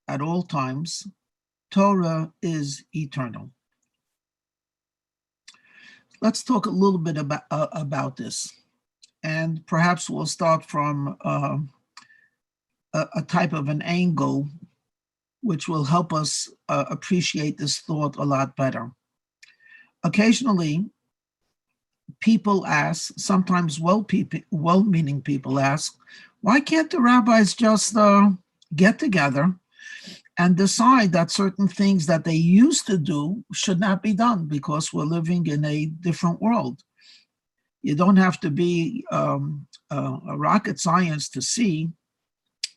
at all times. Torah is eternal. Let's talk a little bit about this, and perhaps we'll start from a type of an angle which will help us appreciate this thought a lot better. Occasionally, people ask, sometimes well-meaning people ask, why can't the rabbis just get together and decide that certain things that they used to do should not be done because we're living in a different world? You don't have to be a rocket science to see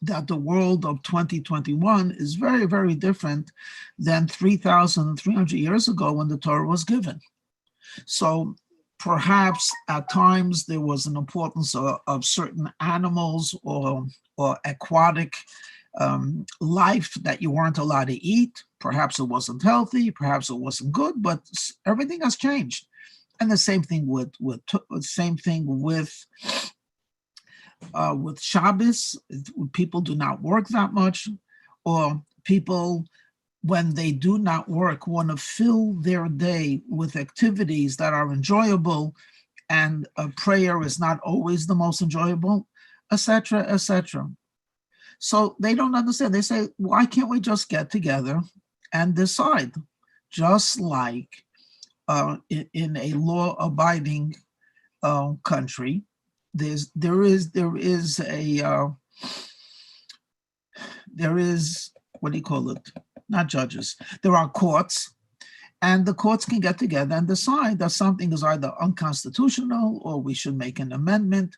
that the world of 2021 is very, very different than 3,300 years ago when the Torah was given. So perhaps at times there was an importance of certain animals or aquatic life that you weren't allowed to eat. Perhaps it wasn't healthy, perhaps it wasn't good, but everything has changed. And the same thing with Shabbos. People do not work that much, or people, when they do not work, want to fill their day with activities that are enjoyable, and prayer is not always the most enjoyable, etc., etc. So they don't understand. They say, why can't we just get together and decide? Just like in a law-abiding country, there is what do you call it? Not judges. There are courts, and the courts can get together and decide that something is either unconstitutional or we should make an amendment,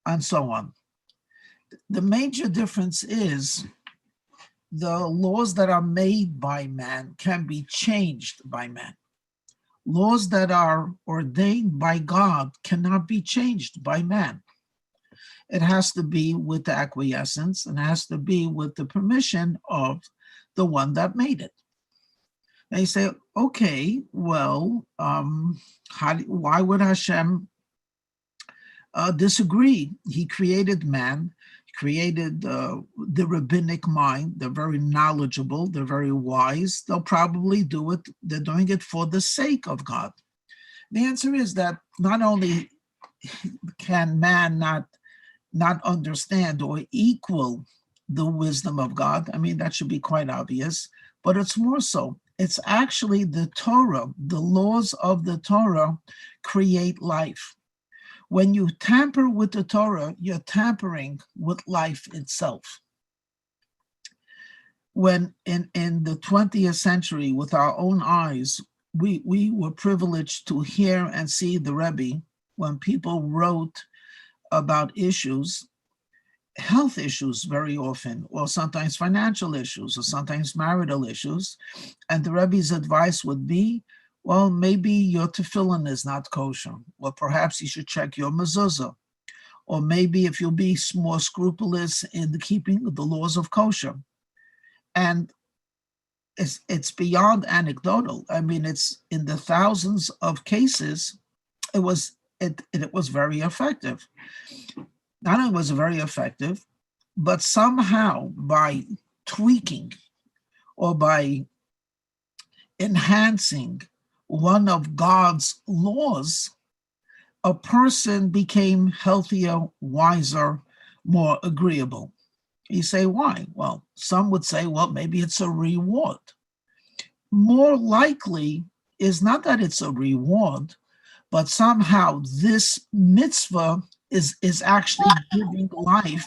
and so on. The major difference is the laws that are made by man can be changed by man. Laws that are ordained by God cannot be changed by man. It has to be with the acquiescence, and has to be with the permission of the one that made it. And you say, okay, well, why would Hashem disagree? He created man, created the rabbinic mind. They're very knowledgeable, they're very wise. They'll probably do it, they're doing it for the sake of God. The answer is that not only can man not understand or equal the wisdom of God, I mean, that should be quite obvious, but it's more so. It's actually the Torah, the laws of the Torah create life. When you tamper with the Torah, you're tampering with life itself. When in the 20th century, with our own eyes, we were privileged to hear and see the Rebbe when people wrote about issues, health issues very often, or sometimes financial issues, or sometimes marital issues. And the Rebbe's advice would be, well, maybe your tefillin is not kosher, or perhaps you should check your mezuzah, or maybe if you'll be more scrupulous in the keeping of the laws of kosher. And it's beyond anecdotal. I mean, it's in the thousands of cases. It was very effective. Not only was it very effective, but somehow by tweaking or by enhancing one of God's laws, a person became healthier, wiser, more agreeable. You say, why? Well, some would say, well, maybe it's a reward. More likely is not that it's a reward, but somehow this mitzvah is actually giving life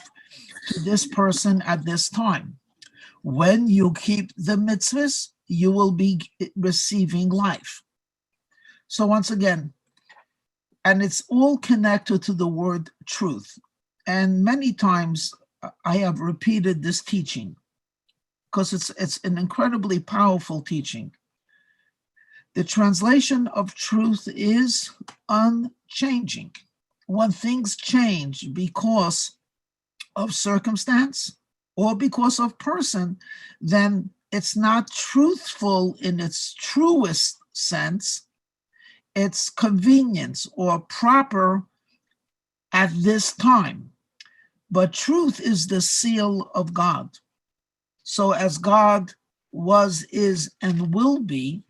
to this person at this time. When you keep the mitzvahs, you will be receiving life. So once again, and it's all connected to the word truth. And many times I have repeated this teaching because it's an incredibly powerful teaching. The translation of truth is unchanging. When things change because of circumstance or because of person, then it's not truthful in its truest sense. It's convenience or proper at this time. But truth is the seal of God. So as God was, is, and will be,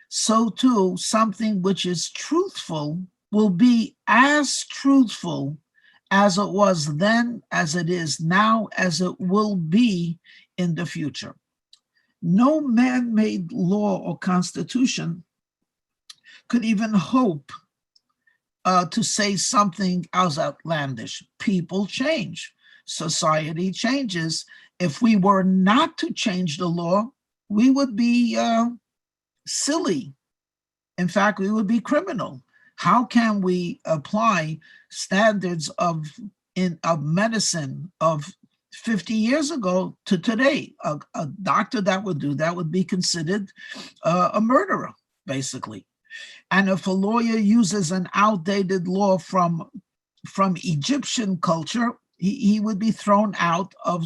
so too something which is truthful will be as truthful as it was then, as it is now, as it will be in the future. No man-made law or constitution could even hope to say something as outlandish. People change. Society changes. If we were not to change the law, we would be silly. In fact, we would be criminal. How can we apply standards of medicine of 50 years ago to today? A doctor that would do that would be considered a murderer, basically. And if a lawyer uses an outdated law from Egyptian culture, he would be thrown out of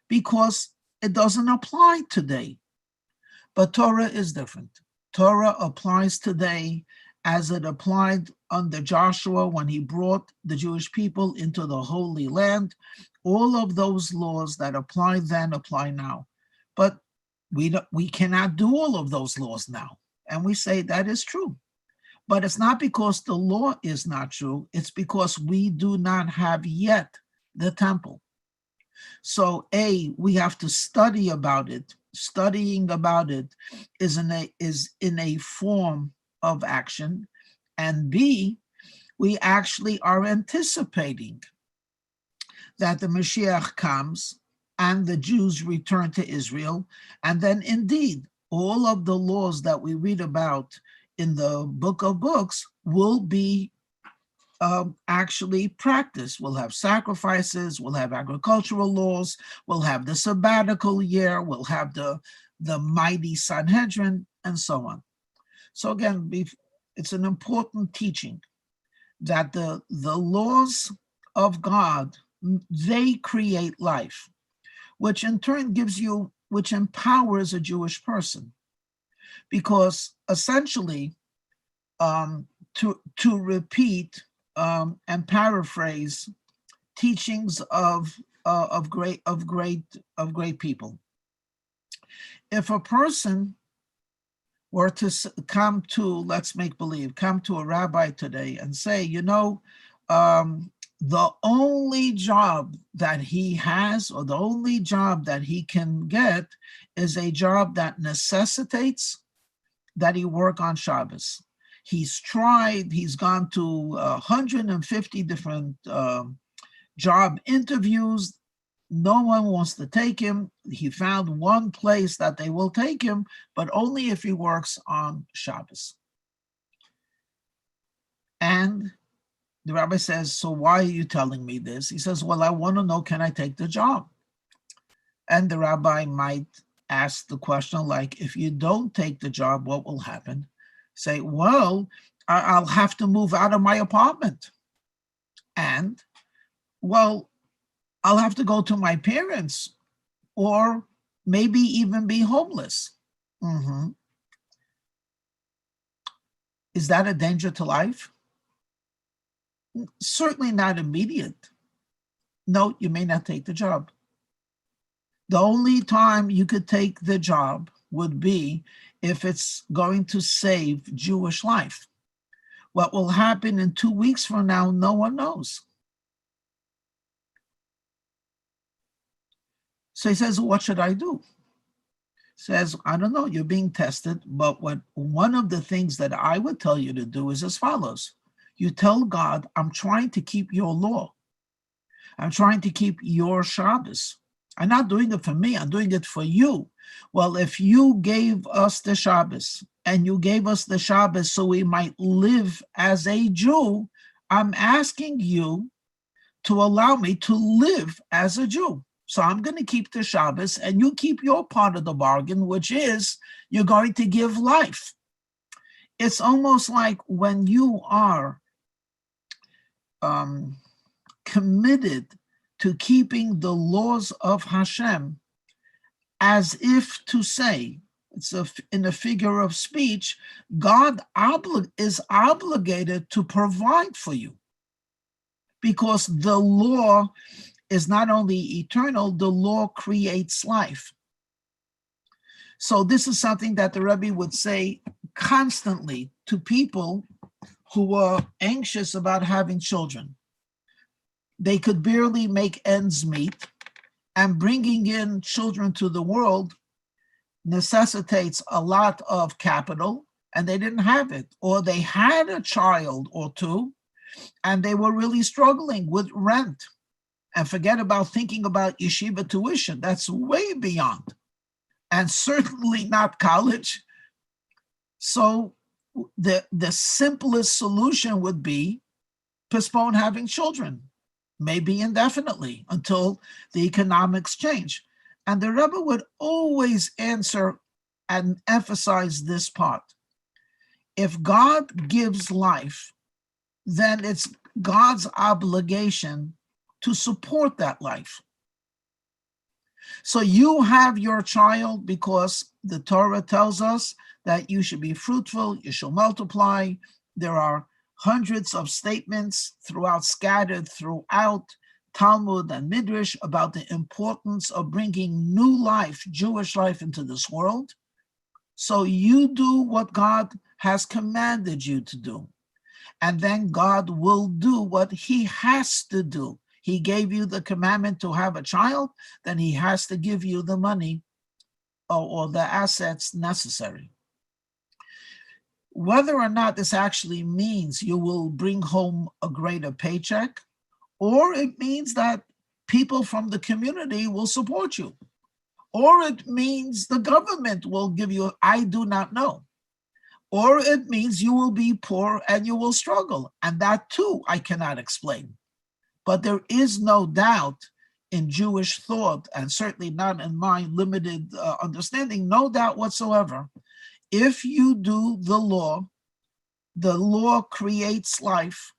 because it doesn't apply today. But Torah is different. Torah applies today as it applied under Joshua when he brought the Jewish people into the Holy Land. All of those laws that apply then apply now. But we cannot do all of those laws now. And we say that is true. But it's not because the law is not true. It's because we do not have yet the temple. So we have to study about it. Studying about it is in a form of action. And B, we actually are anticipating that the Mashiach comes and the Jews return to Israel. And then indeed, all of the laws that we read about in the book of books will be actually practiced. We'll have sacrifices, we'll have agricultural laws, we'll have the sabbatical year, we'll have the mighty Sanhedrin, and so on. So again, it's an important teaching that the laws of God, they create life, which in turn which empowers a Jewish person. Because essentially, to repeat and paraphrase teachings of great people. If a person were to come to, let's make believe, come to a rabbi today and say, the only job that he has, or the only job that he can get, is a job that necessitates that he work on Shabbos. He's gone to 150 different job interviews. No one wants to take him. He found one place that they will take him, but only if he works on Shabbos. And the rabbi says, so why are you telling me this? He says, well, I want to know, can I take the job? And the rabbi might ask the question like, if you don't take the job, what will happen? Say, well, I'll have to move out of my apartment. And, well, I'll have to go to my parents or maybe even be homeless. Mm-hmm. Is that a danger to life? Certainly not immediate. No, you may not take the job. The only time you could take the job would be if it's going to save Jewish life. What will happen in 2 weeks from now, no one knows. So he says, what should I do? Says, I don't know, you're being tested, but one of the things that I would tell you to do is as follows. You tell God, I'm trying to keep your law. I'm trying to keep your Shabbos. I'm not doing it for me, I'm doing it for you. Well, if you gave us the Shabbos, and you gave us the Shabbos so we might live as a Jew, I'm asking you to allow me to live as a Jew. So I'm going to keep the Shabbos, and you keep your part of the bargain, which is you're going to give life. It's almost like when you are committed to keeping the laws of Hashem, as if to say, in a figure of speech, God is obligated to provide for you, because the law is not only eternal, the law creates life. So this is something that the Rebbe would say constantly to people who were anxious about having children. They could barely make ends meet, and bringing in children to the world necessitates a lot of capital, and they didn't have it, or they had a child or two, and they were really struggling with rent. And forget about thinking about yeshiva tuition. That's way beyond, and certainly not college. So the simplest solution would be postpone having children, maybe indefinitely, until the economics change. And the Rebbe would always answer and emphasize this part. If God gives life, then it's God's obligation to support that life. So you have your child because the Torah tells us that you should be fruitful, you shall multiply. There are hundreds of statements scattered throughout Talmud and Midrash about the importance of bringing new life, Jewish life, into this world. So you do what God has commanded you to do. And then God will do what he has to do. He gave you the commandment to have a child, then he has to give you the money or the assets necessary. Whether or not this actually means you will bring home a greater paycheck, or it means that people from the community will support you, or it means the government will give you, I do not know. Or it means you will be poor and you will struggle. And that too, I cannot explain. But there is no doubt in Jewish thought, and certainly not in my limited understanding, no doubt whatsoever. If you do the law creates life,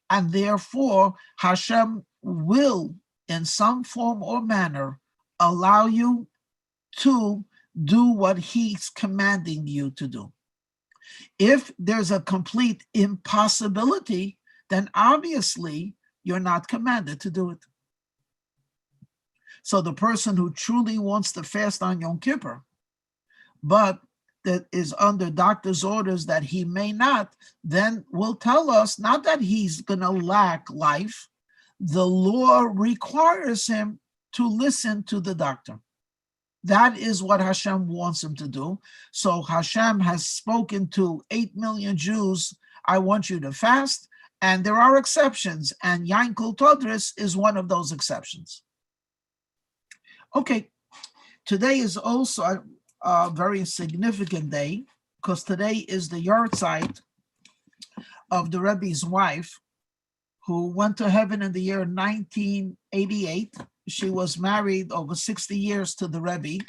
and therefore Hashem will, in some form or manner, allow you to do what he's commanding you to do. If there's a complete impossibility, then obviously you're not commanded to do it. So the person who truly wants to fast on Yom Kippur, but that is under doctor's orders that he may not, then will tell us not that he's going to lack life. The law requires him to listen to the doctor. That is what Hashem wants him to do. So Hashem has spoken to 8 million Jews, I want you to fast, and there are exceptions, and Yain Kol Todris is one of those exceptions. Okay, today is also a very significant day, because today is the yahrzeit of the Rebbe's wife, who went to heaven in the year 1988. She was married over 60 years to the Rebbe,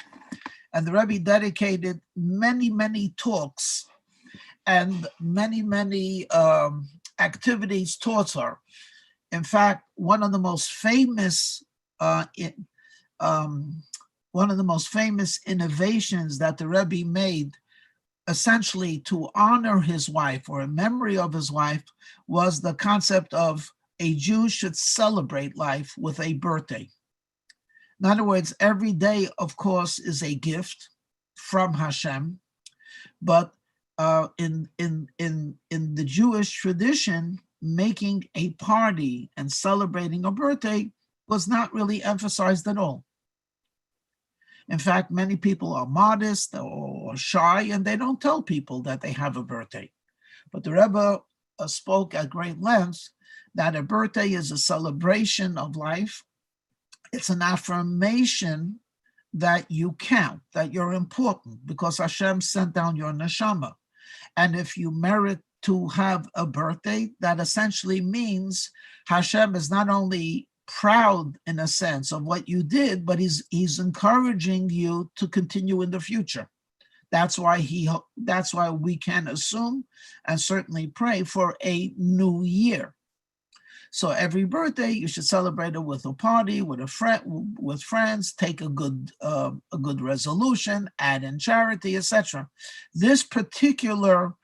and the Rebbe dedicated many, many talks and many activities towards her. In fact, one of the most famous innovations that the Rebbe made, essentially to honor his wife or in memory of his wife, was the concept of a Jew should celebrate life with a birthday. In other words, every day, of course, is a gift from Hashem, but in the Jewish tradition, making a party and celebrating a birthday was not really emphasized at all. In fact, many people are modest or shy, and they don't tell people that they have a birthday. But the Rebbe spoke at great length that a birthday is a celebration of life. It's an affirmation that you count, that you're important, because Hashem sent down your neshama. And if you merit to have a birthday, that essentially means Hashem is not only proud in a sense of what you did, but he's encouraging you to continue in the future. That's why we can assume and certainly pray for a new year. So every birthday you should celebrate it with a party, with a friend, with friends, take a good resolution, add in charity, etc. This particular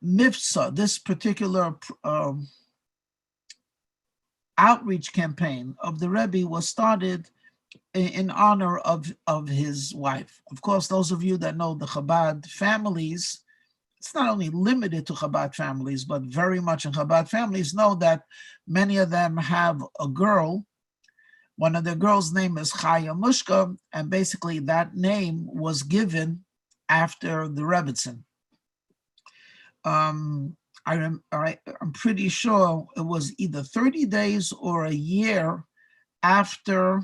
mitzvah, this particular outreach campaign of the Rebbe was started in honor of his wife. Of course, those of you that know the Chabad families, it's not only limited to Chabad families, but very much in Chabad families, know that many of them have a girl. One of the girls' name is Chaya Mushka, and basically that name was given after the Rebbetzin. I'm pretty sure it was either 30 days or a year after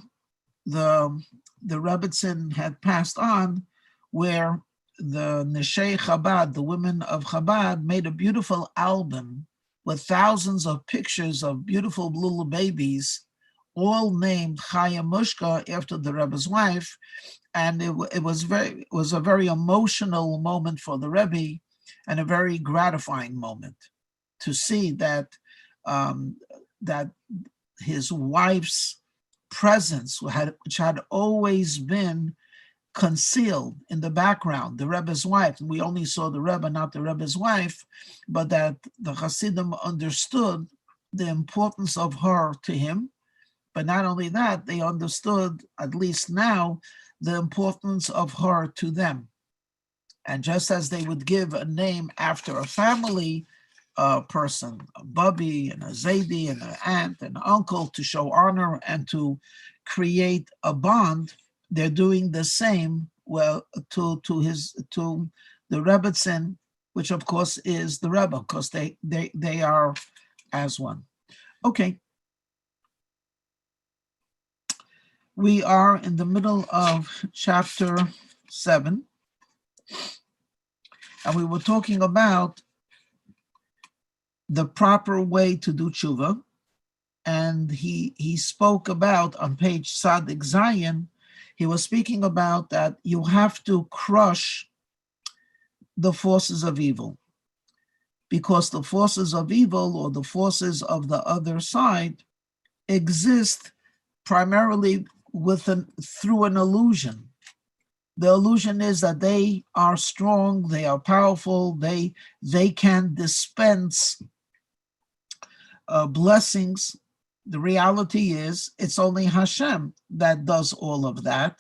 the Rebbetzin had passed on, where the Neshei Chabad, the women of Chabad, made a beautiful album with thousands of pictures of beautiful little babies, all named Chaya Mushka after the Rebbe's wife. And it was a very emotional moment for the Rebbe, and a very gratifying moment to see that that his wife's presence, which had always been concealed in the background, the Rebbe's wife. We only saw the Rebbe, not the Rebbe's wife, but that the Hasidim understood the importance of her to him. But not only that, they understood, at least now, the importance of her to them. And just as they would give a name after a family person, a Bubby and a Zaidi and an aunt and an uncle, to show honor and to create a bond, they're doing the same to the Rebbetzin, which of course is the Rebbe, because they are as one. Okay. We are in the middle of chapter 7. And we were talking about the proper way to do tshuva. And he spoke about, on page Sadik Zayin, he was speaking about that you have to crush the forces of evil. Because the forces of evil, or the forces of the other side, exist primarily through an illusion. The illusion is that they are strong, they are powerful, they can dispense blessings. The reality is it's only Hashem that does all of that.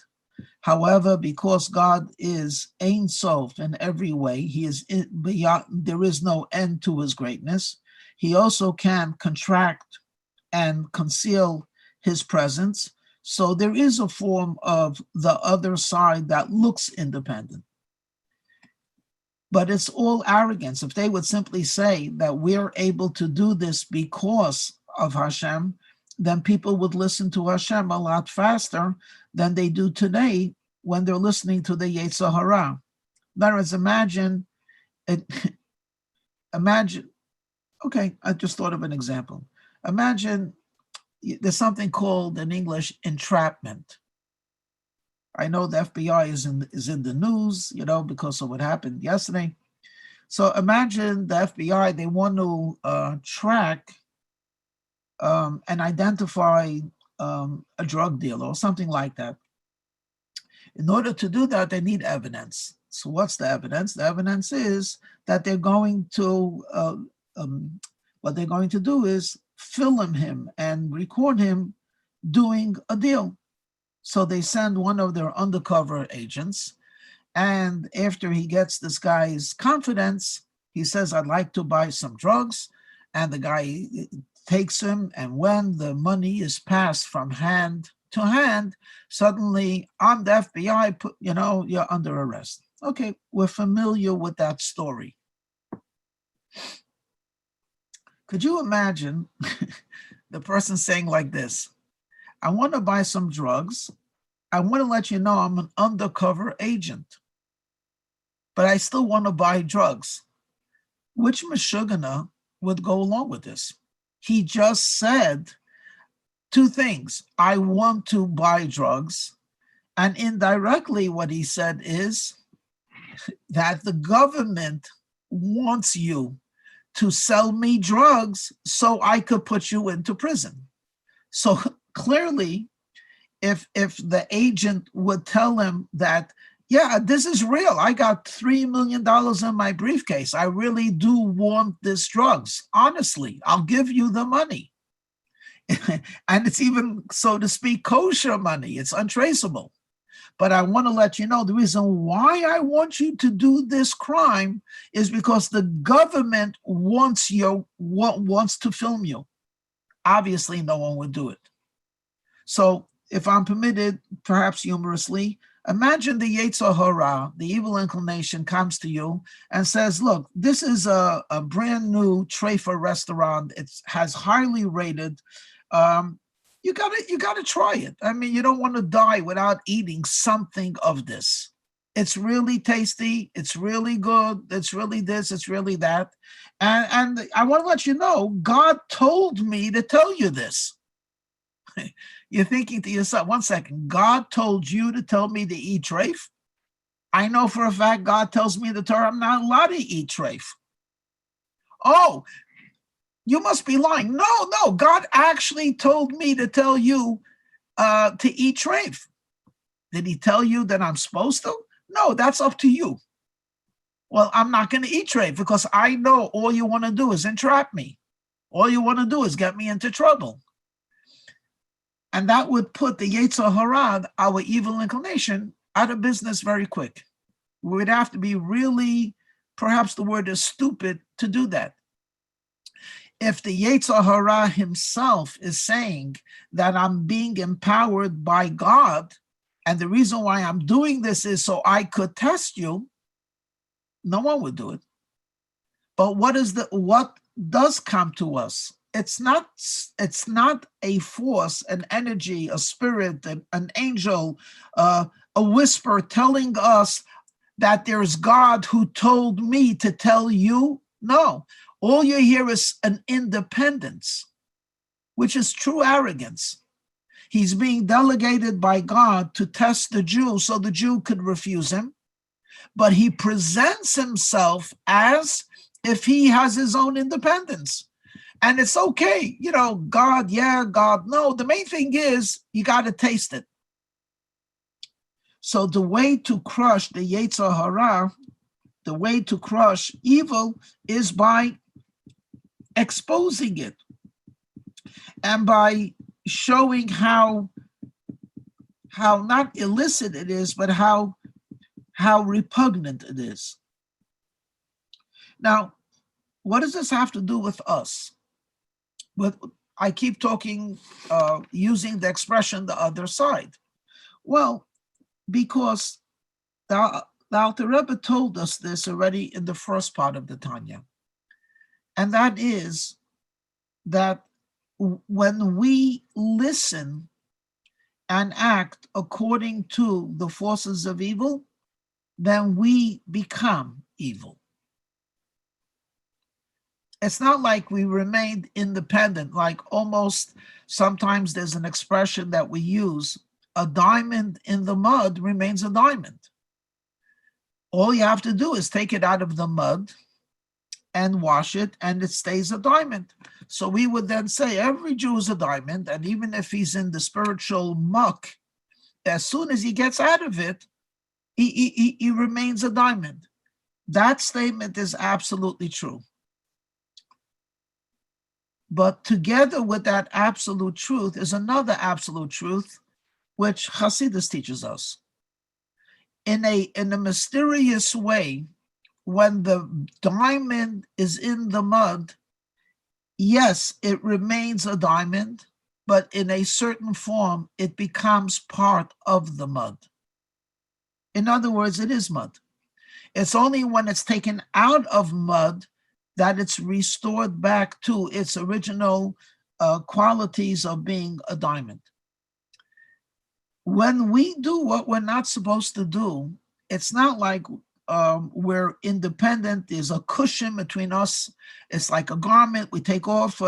However, because God is Ein Sof in every way, he is beyond, there is no end to his greatness. He also can contract and conceal his presence. So there is a form of the other side that looks independent. But it's all arrogance. If they would simply say that we're able to do this because of Hashem, then people would listen to Hashem a lot faster than they do today when they're listening to the Yetzer Hara. In other words, imagine, okay, I just thought of an example. Imagine there's something called in English entrapment. I know the FBI is in the news, because of what happened yesterday. So imagine the FBI, they want to track and identify a drug dealer or something like that. In order to do that, they need evidence. So what's the evidence? The evidence is that they're going to, what they're going to do is film him and record him doing a deal. So they send one of their undercover agents, and after he gets this guy's confidence, he says, I'd like to buy some drugs, and the guy takes him, and when the money is passed from hand to hand, suddenly, I'm the FBI, you're under arrest. Okay, we're familiar with that story. Could you imagine the person saying like this, I want to buy some drugs. I want to let you know I'm an undercover agent, but I still want to buy drugs. Which Meshugana would go along with this? He just said two things. I want to buy drugs. And indirectly what he said is that the government wants you to sell me drugs so I could put you into prison. So clearly, if the agent would tell him that, yeah, this is real. I got $3 million in my briefcase. I really do want this drugs. Honestly, I'll give you the money. And it's even, so to speak, kosher money. It's untraceable. But I want to let you know the reason why I want you to do this crime is because the government wants to film you. Obviously, no one would do it. So if I'm permitted, perhaps humorously, imagine the Yetzer Hara, the evil inclination, comes to you and says, look, this is a brand new treifa restaurant. It has highly rated. You gotta try it. I mean, you don't want to die without eating something of this. It's really tasty. It's really good. It's really this. It's really that. And I want to let you know, God told me to tell you this. You're thinking to yourself, one second, God told you to tell me to eat treif? I know for a fact God tells me in the Torah I'm not allowed to eat treif. Oh, you must be lying. No, God actually told me to tell you to eat treif. Did he tell you that I'm supposed to? No, that's up to you. Well, I'm not going to eat treif because I know all you want to do is entrap me. All you want to do is get me into trouble. And that would put the Yetzer Hara, our evil inclination, out of business very quick. We would have to be really, perhaps the word is stupid, to do that. If the Yetzer Hara himself is saying that I'm being empowered by God, and the reason why I'm doing this is so I could test you, no one would do it. But what does come to us? It's not a force, an energy, a spirit, an angel, a whisper telling us that there's God who told me to tell you. No, all you hear is an independence, which is true arrogance. He's being delegated by God to test the Jew so the Jew could refuse him. But he presents himself as if he has his own independence. And it's okay, God, yeah, God, no. The main thing is you got to taste it. So the way to crush the Yetzer Hara, the way to crush evil is by exposing it and by showing how not illicit it is, but how repugnant it is. Now, what does this have to do with us? But I keep talking, using the expression the other side. Well, because the Alter Rebbe told us this already in the first part of the Tanya. And that is that when we listen and act according to the forces of evil, then we become evil. It's not like we remained independent, like almost sometimes there's an expression that we use, a diamond in the mud remains a diamond. All you have to do is take it out of the mud and wash it, and it stays a diamond. So we would then say every Jew is a diamond, and even if he's in the spiritual muck, as soon as he gets out of it, he remains a diamond. That statement is absolutely true. But together with that absolute truth is another absolute truth, which Hasidus teaches us. In a mysterious way, when the diamond is in the mud, yes, it remains a diamond, but in a certain form, it becomes part of the mud. In other words, it is mud. It's only when it's taken out of mud that it's restored back to its original qualities of being a diamond. When we do what we're not supposed to do, it's not like we're independent. There's a cushion between us. It's like a garment. We take off,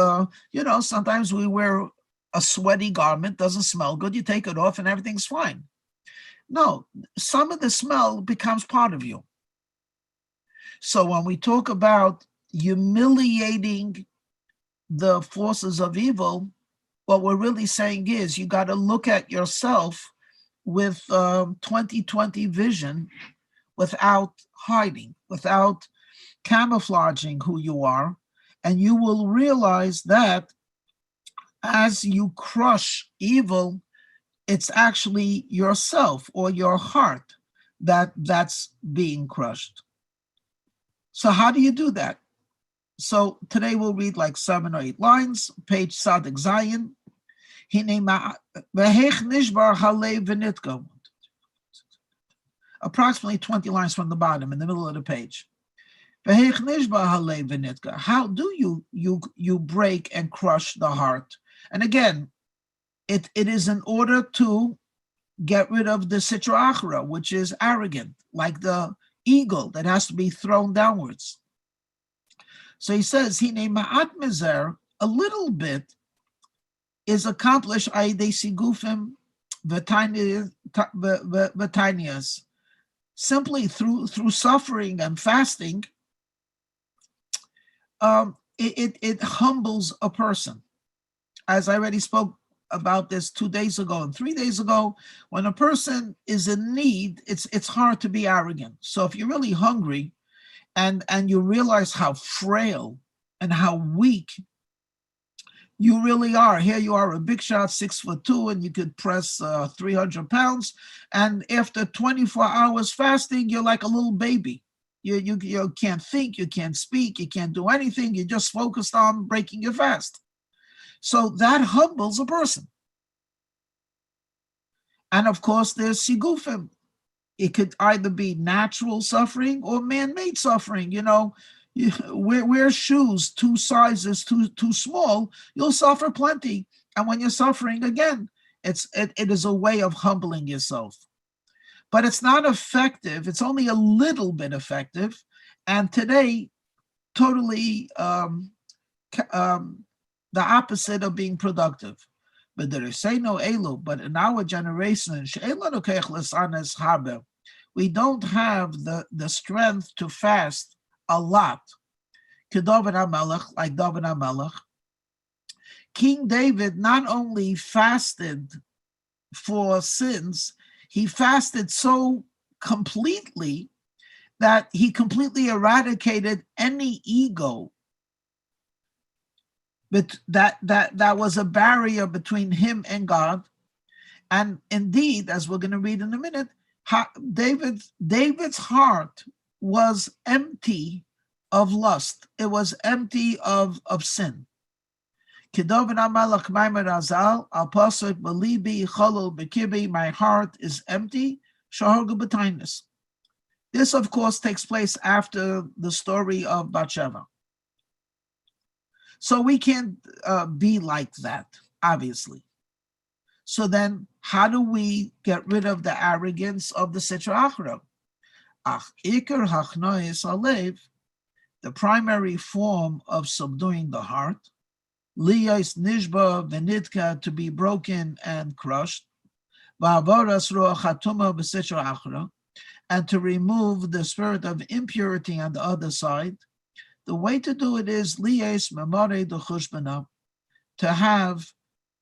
sometimes we wear a sweaty garment, doesn't smell good. You take it off and everything's fine. No, some of the smell becomes part of you. So when we talk about humiliating the forces of evil, what we're really saying is you got to look at yourself with 20/20 vision, without hiding, without camouflaging who you are, and you will realize that as you crush evil, it's actually yourself or your heart that's being crushed. So how do you do that? So today we'll read like 7 or 8 lines, page Sadik Zion. Approximately 20 lines from the bottom in the middle of the page. How do you break and crush the heart? And again, it is in order to get rid of the sitra achra, which is arrogant, like the eagle that has to be thrown downwards. So he says, Hine ma'at mizer, a little bit is accomplished ayidei sigufim v'tainias, simply through suffering and fasting. It humbles a person. As I already spoke about this 2 days ago and 3 days ago, when a person is in need, it's hard to be arrogant. So if you're really hungry and you realize how frail and how weak you really are. Here you are, a big shot, 6'2", and you could press 300 pounds. And after 24 hours fasting, you're like a little baby. You can't think, you can't speak, you can't do anything. You're just focused on breaking your fast. So that humbles a person. And of course, there's sigufim. It could either be natural suffering or man-made suffering. You know, you wear shoes 2 sizes too small, you'll suffer plenty. And when you're suffering again, it is a way of humbling yourself. But it's not effective. It's only a little bit effective. And today, totally the opposite of being productive. But there is say no elu. But in our generation, we don't have the strength to fast a lot. Like David HaMelech. King David not only fasted for sins, he fasted so completely that he completely eradicated any ego. But that was a barrier between him and God. And indeed, as we're going to read in a minute, David's heart was empty of lust. It was empty of sin. My heart is empty. This, of course, takes place after the story of Bathsheba. So we can't be like that, obviously. So then, how do we get rid of the arrogance of the Sitra Achra? Iker Hachnois Alev, the primary form of subduing the heart, Liyais Nishba Venitka, to be broken and crushed, Va'avoras Ruach Hatuma B'Sitra Achra, and to remove the spirit of impurity on the other side. The way to do it is Liyais Memare D'Chushbana, to have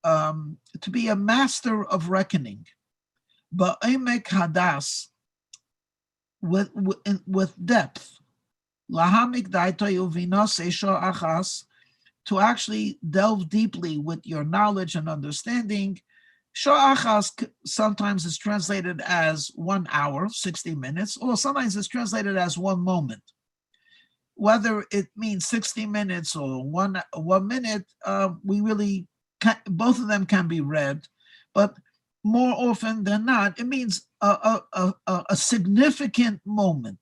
to be a master of reckoning, ba'emek hadas, with depth, lahamik daito uvinos esho achas, to actually delve deeply with your knowledge and understanding. Sha'achas sometimes is translated as 1 hour, 60 minutes, or sometimes it's translated as 1 moment. Whether it means 60 minutes or one minute, we really both of them can be read, but more often than not, it means a significant moment.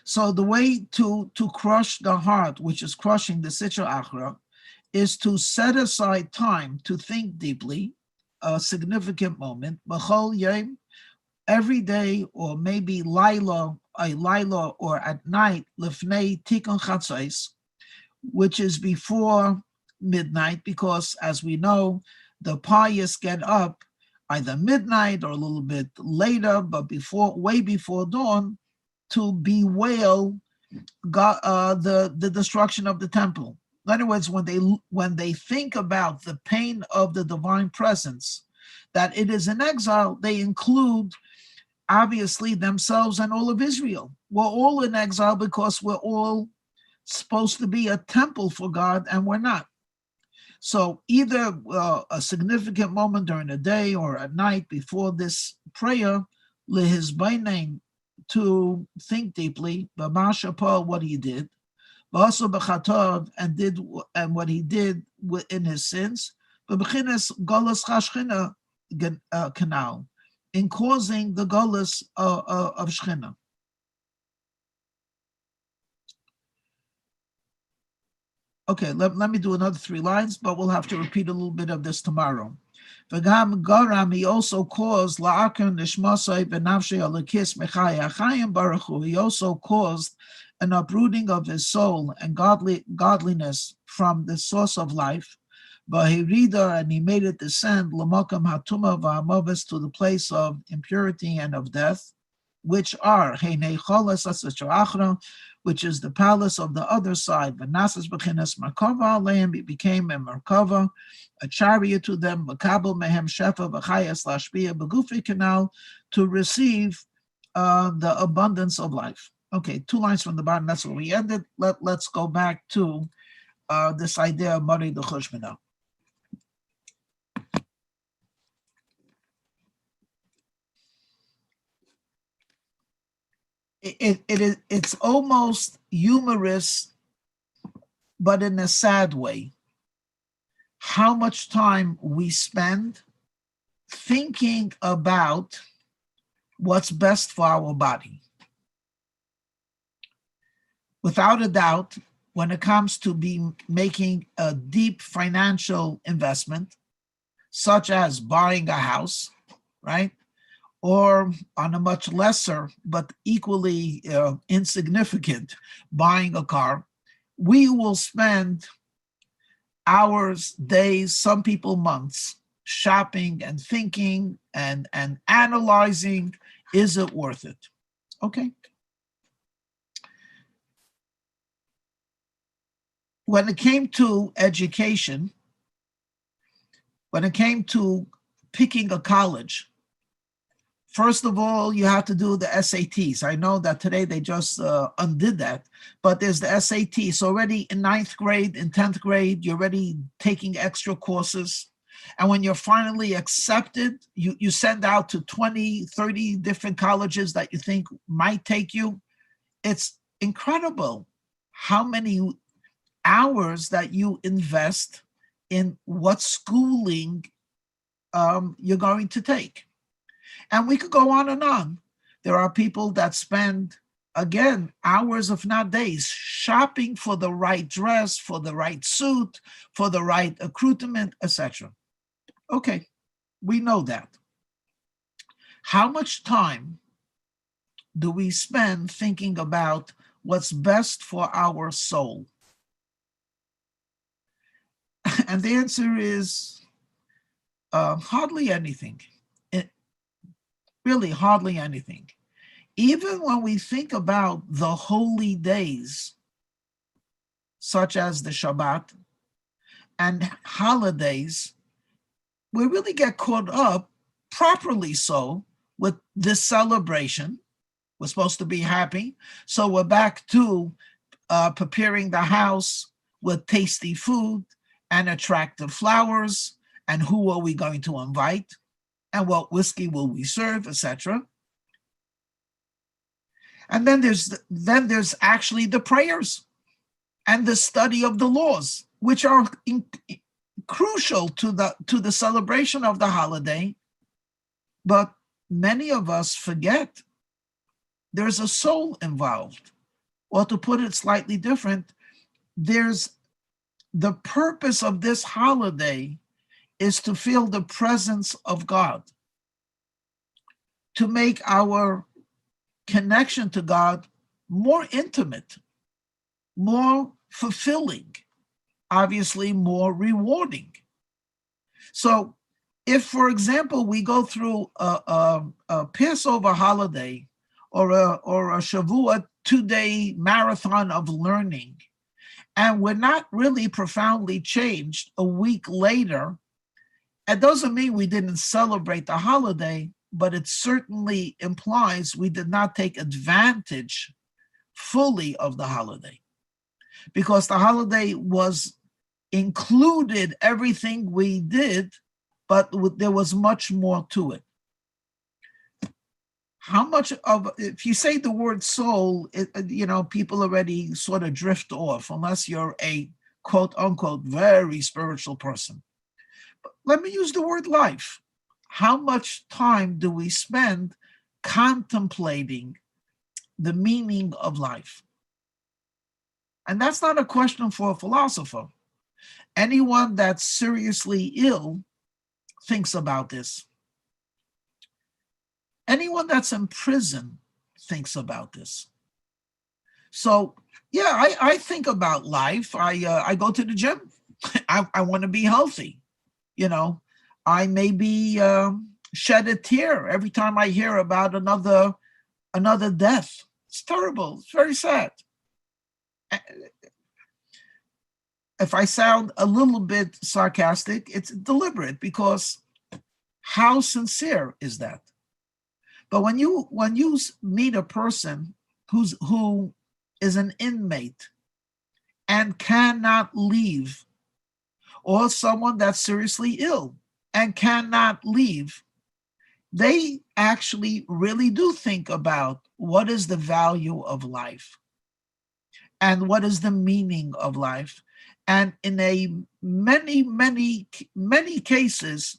So the way to crush the heart, which is crushing the Sitra Achra, is to set aside time to think deeply, a significant moment, B'chol Yom, every day, or maybe Laila or at night, Lefnei Tikun Chatzos, which is before midnight, because as we know, the pious get up either midnight or a little bit later, but way before dawn, to bewail God, the destruction of the temple. In other words, when they think about the pain of the divine presence, that it is in exile, they include obviously themselves and all of Israel. We're all in exile because we're all supposed to be a temple for God, and we're not. So either a significant moment during the day or at night before this prayer, lehizbainain, to think deeply, b'mashapa, what he did, also b'chatov, and what he did in his sins, b'bechinas golas chashchina canal, in causing the golas of Shchina. Okay, let me do another 3 lines, but we'll have to repeat a little bit of this tomorrow. V'gam garam, he also caused la'akon nishmasai v'nafshei alakis mechai achayim baruchu. He also caused an uprooting of his soul and godliness from the source of life. V'hirida, and he made it descend l'makam hatuma v'hamavis, to the place of impurity and of death, which are Heinei Cholas Asachachra, which is the palace of the other side. Vanasas Bechinas Markova Aleim, it became a Markova, a chariot to them, Makabel Mehem Shefa Vachayas Lashbia Begufi Canal, to receive the abundance of life. Okay, 2 lines from the bottom, that's where we ended. Let's go back to this idea of Mari the Chushmina. It's almost humorous, but in a sad way, how much time we spend thinking about what's best for our body. Without a doubt, when it comes to making a deep financial investment, such as buying a house, right? Or on a much lesser but equally insignificant, buying a car, we will spend hours, days, some people months, shopping and thinking and analyzing, is it worth it? Okay. When it came to education, when it came to picking a college, first of all, you have to do the SATs. I know that today they just undid that, but there's the SATs. So already in 9th grade, in 10th grade, you're already taking extra courses. And when you're finally accepted, you send out to 20, 30 different colleges that you think might take you. It's incredible how many hours that you invest in what schooling you're going to take. And we could go on and on. There are people that spend, again, hours, if not days, shopping for the right dress, for the right suit, for the right accoutrement, etc. Okay, we know that. How much time do we spend thinking about what's best for our soul? And the answer is hardly anything. Really, hardly anything. Even when we think about the holy days, such as the Shabbat and holidays, we really get caught up, properly so, with this celebration. We're supposed to be happy. So we're back to preparing the house with tasty food and attractive flowers. And who are we going to invite? And what whiskey will we serve, etc. And then there's actually the prayers and the study of the laws, which are crucial to the celebration of the holiday. But many of us forget there's a soul involved. Or to put it slightly different, there's the purpose of this holiday is to feel the presence of God, to make our connection to God more intimate, more fulfilling, obviously more rewarding. So if, for example, we go through a Passover holiday or a Shavua 2-day marathon of learning, and we're not really profoundly changed a week later, it doesn't mean we didn't celebrate the holiday, but it certainly implies we did not take advantage fully of the holiday, because the holiday was included everything we did, but there was much more to it. How much of, if you say the word soul, people already sort of drift off unless you're a quote unquote very spiritual person. But let me use the word life. How much time do we spend contemplating the meaning of life? And that's not a question for a philosopher. Anyone that's seriously ill thinks about this. Anyone that's in prison thinks about this. So, yeah, I think about life. I go to the gym. I want to be healthy. I maybe shed a tear every time I hear about another death. It's terrible. It's very sad. If I sound a little bit sarcastic, it's deliberate, because how sincere is that? But when you meet a person who is an inmate and cannot leave, or someone that's seriously ill and cannot leave, they actually really do think about what is the value of life and what is the meaning of life. And in many cases,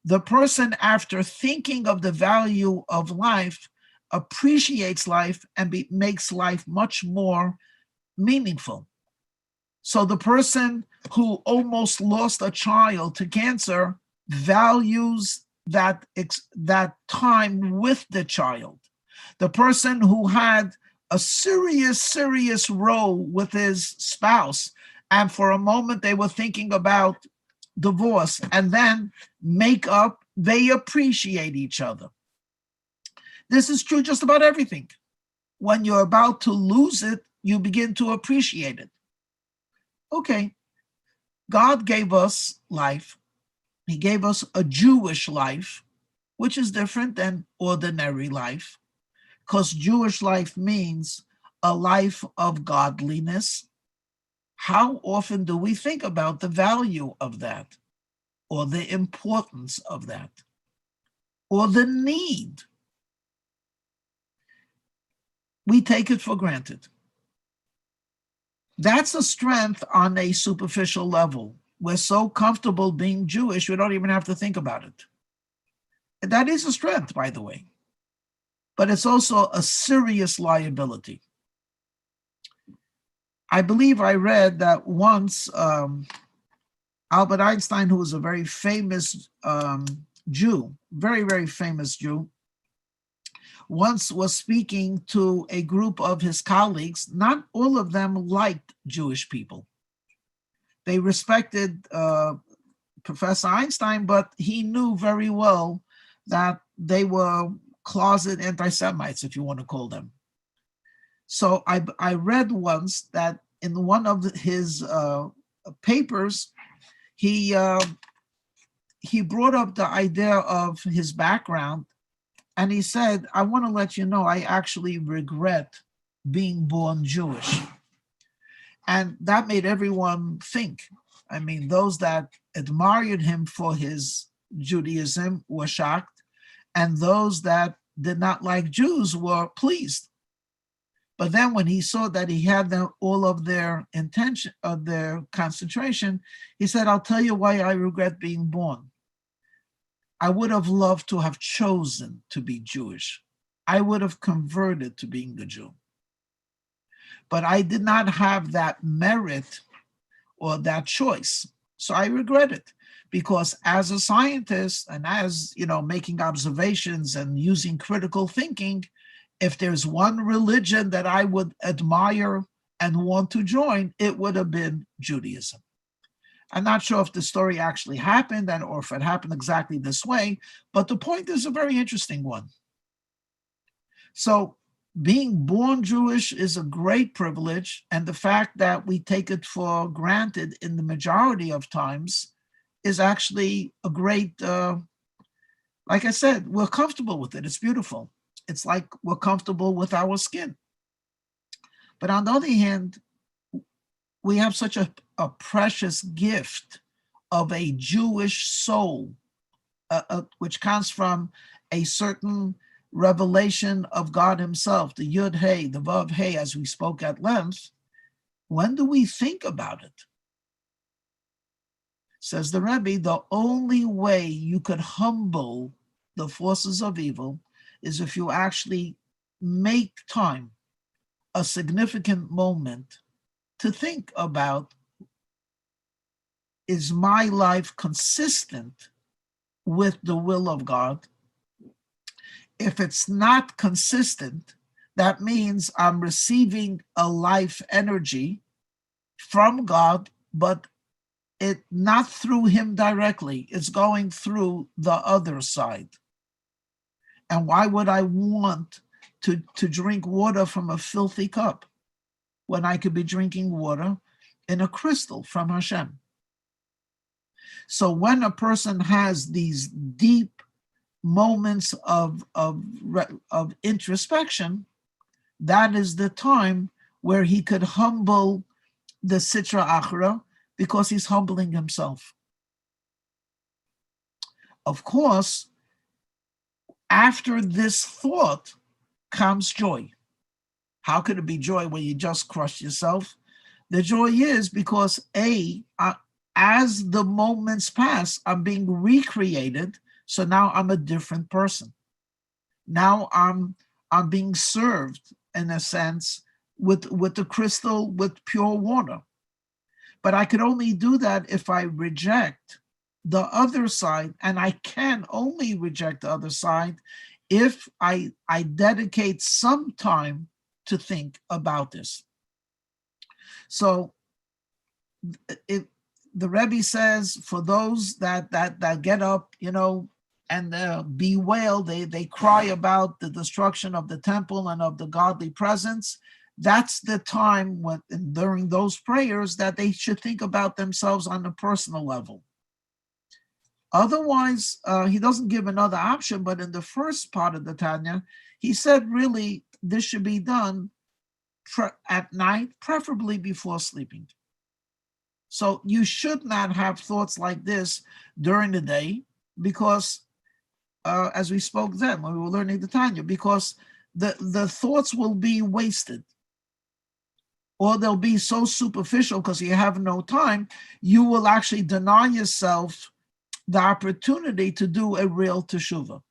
the person, after thinking of the value of life, appreciates life and makes life much more meaningful. So the person who almost lost a child to cancer values that time with the child. The person who had a serious row with his spouse, and for a moment they were thinking about divorce and then make up, they appreciate each other. This is true just about everything. When you're about to lose it, you begin to appreciate it. Okay, God gave us life. He gave us a Jewish life, which is different than ordinary life, because Jewish life means a life of godliness. How often do we think about the value of that, or the importance of that, or the need? We take it for granted. That's a strength on a superficial level. We're so comfortable being Jewish, we don't even have to think about it. And that is a strength, by the way. But it's also a serious liability. I believe I read that once Albert Einstein, who was a very famous Jew, very famous Jew, once was speaking to a group of his colleagues. Not all of them liked Jewish people. They respected Professor Einstein, but he knew very well that they were closet anti-Semites, if you want to call them. So I read once that in one of his papers, he brought up the idea of his background, and he said, I want to let you know I actually regret being born Jewish. And that made everyone think. I mean, those that admired him for his Judaism were shocked, and those that did not like Jews were pleased. But then when he saw that he had all of their intention, of their concentration, he said, I'll tell you why I regret being born. I would have loved to have chosen to be Jewish. I would have converted to being a Jew. But I did not have that merit or that choice. So I regret it, because as a scientist and as, making observations and using critical thinking, if there's one religion that I would admire and want to join, it would have been Judaism. I'm not sure if the story actually happened or if it happened exactly this way, but the point is a very interesting one. So being born Jewish is a great privilege, and the fact that we take it for granted in the majority of times is actually a great, like I said, we're comfortable with it. It's beautiful. It's like we're comfortable with our skin. But on the other hand, we have such a a precious gift of a Jewish soul, which comes from a certain revelation of God himself, the Yud Hey, the Vav Hey, as we spoke at length, when do we think about it? Says the Rebbe, the only way you could humble the forces of evil is if you actually make time, a significant moment, to think about, is my life consistent with the will of God? If it's not consistent, that means I'm receiving a life energy from God, but it not through him directly. It's going through the other side. And why would I want to drink water from a filthy cup when I could be drinking water in a crystal from Hashem? So when a person has these deep moments of introspection, that is the time where he could humble the Sitra Achra, because he's humbling himself. Of course, after this thought comes joy. How could it be joy when you just crush yourself? The joy is because as the moments pass, I'm being recreated. So now I'm a different person. Now I'm being served, in a sense, with the crystal, with pure water. But I could only do that if I reject the other side, and I can only reject the other side if I dedicate some time to think about this. So the Rebbe says, for those that get up, and bewail, they cry about the destruction of the temple and of the godly presence, that's the time when, during those prayers, that they should think about themselves on a personal level. Otherwise, he doesn't give another option, but in the first part of the Tanya, he said really this should be done at night, preferably before sleeping. So you should not have thoughts like this during the day, because as we spoke then when we were learning the Tanya, because the thoughts will be wasted, or they'll be so superficial because you have no time, you will actually deny yourself the opportunity to do a real teshuvah.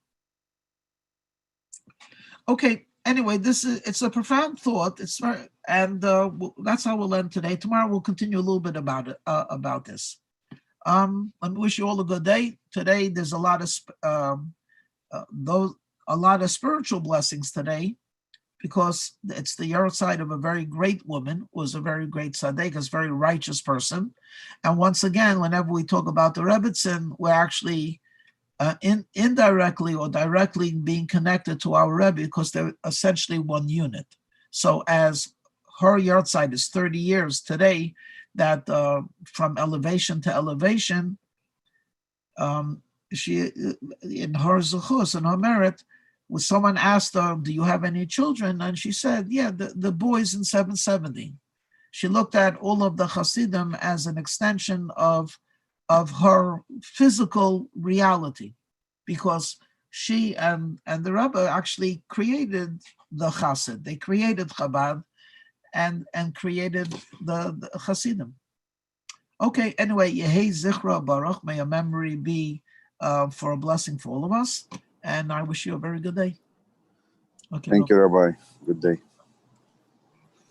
Okay, anyway, it's a profound thought. That's how we'll end today. Tomorrow we'll continue a little bit about this. Let me wish you all a good day. Today there's a lot of spiritual blessings today, because it's the yahrzeit of a very great woman, who was a very great tzaddik, a very righteous person. And once again, whenever we talk about the Rebbetzin, we're actually indirectly or directly being connected to our Rebbe, because they're essentially one unit. So as her yahrzeit is 30 years today, that from elevation to elevation, she, in her zechus, in her merit, when someone asked her, do you have any children? And she said, yeah, the boys in 770. She looked at all of the Hasidim as an extension of her physical reality, because she and the Rebbe actually created the Chassid. They created Chabad and created the Hasidim. Okay, anyway, Yehei Zichra Baruch, may a memory be for a blessing for all of us. And I wish you a very good day. Okay. Thank you, Rabbi. Good day.